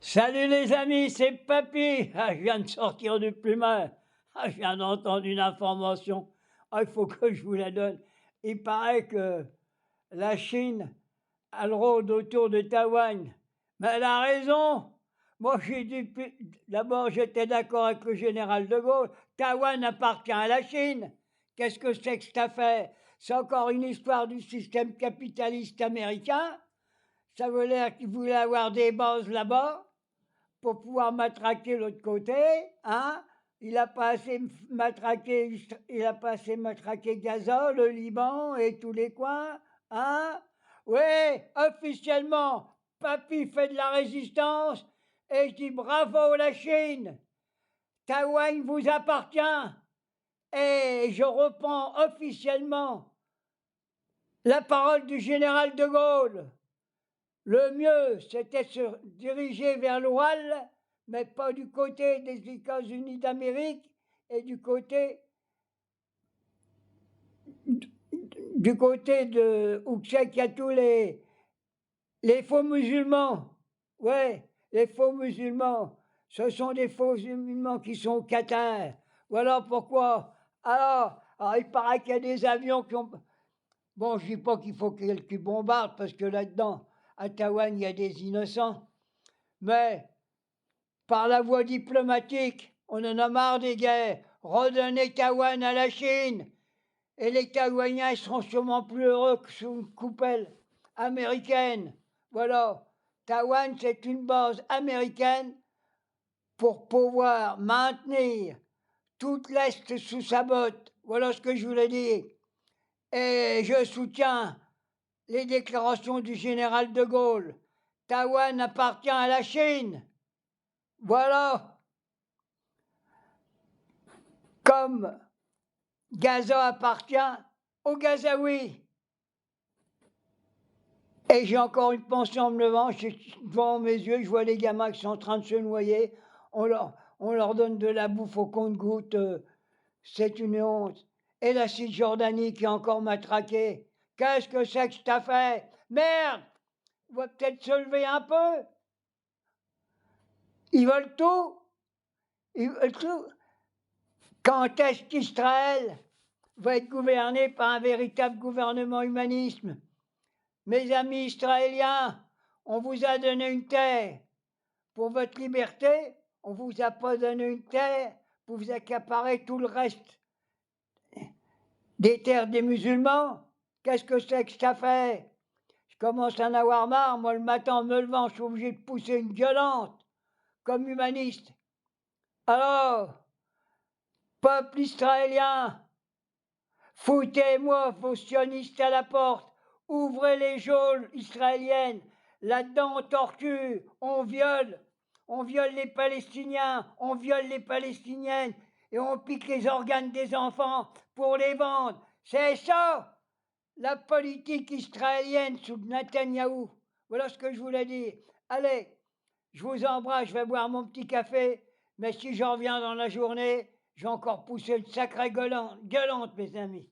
Salut les amis, c'est Papy. Ah, je viens de sortir du plumard. Ah, je viens d'entendre une information. Ah, il faut que je vous la donne. Il paraît que la Chine, elle rôde autour de Taïwan. Mais elle a raison. Moi, j'ai dit, d'abord, j'étais d'accord avec le général de Gaulle. Taïwan appartient à la Chine. Qu'est-ce que c'est que cette affaire? C'est encore une histoire du système capitaliste américain. Ça veut dire qu'il voulait avoir des bases là-bas pour pouvoir matraquer l'autre côté, hein? Il a pas assez matraqué, il a pas assez matraqué Gaza, le Liban et tous les coins, hein? Oui, officiellement, Papy fait de la résistance et je dis bravo la Chine. Taïwan vous appartient et je reprends officiellement la parole du général de Gaulle. Le mieux, c'était de se diriger vers l'Oural, mais pas du côté des États-Unis d'Amérique et du côté de où c'est qu'il y a tous les faux musulmans. Ouais, les faux musulmans. Ce sont des faux musulmans qui sont au Qatar. Voilà pourquoi. Alors il paraît qu'il y a des avions qui ont. Bon, je dis pas qu'il faut qu'ils bombardent parce que là-dedans, à Taïwan, il y a des innocents. Mais par la voie diplomatique, on en a marre des guerres. Redonnez Taïwan à la Chine. Et les Taïwaniens seront sûrement plus heureux que sous une coupelle américaine. Voilà. Taïwan, c'est une base américaine pour pouvoir maintenir toute l'Est sous sa botte. Voilà ce que je voulais dire. Et je soutiens les déclarations du général de Gaulle. Taïwan appartient à la Chine. Voilà. Comme Gaza appartient aux Gazaouis. Et j'ai encore une pensée en me levant, devant mes yeux, je vois les gamins qui sont en train de se noyer. On leur donne de la bouffe au compte-gouttes. C'est une honte. Et la Cisjordanie qui est encore matraquée. Qu'est-ce que c'est que cette affaire? Merde! On va peut-être se lever un peu. Ils veulent tout. Ils veulent tout. Quand est-ce qu'Israël va être gouverné par un véritable gouvernement humanisme? Mes amis israéliens, on vous a donné une terre pour votre liberté, on ne vous a pas donné une terre pour vous accaparer tout le reste des terres des musulmans. Qu'est-ce que c'est que cette affaire? Je commence à en avoir marre, moi le matin en me levant, je suis obligé de pousser une gueulante, comme humaniste. Alors, peuple israélien, foutez-moi vos sionistes à la porte, ouvrez les geôles israéliennes, là-dedans on torture, on viole les Palestiniens, on viole les Palestiniennes et on pique les organes des enfants pour les vendre. C'est ça, la politique israélienne sous Netanyahou. Voilà ce que je voulais dire. Allez, je vous embrasse, je vais boire mon petit café, mais si j'en reviens dans la journée, j'ai encore poussé une sacrée gueulante, mes amis.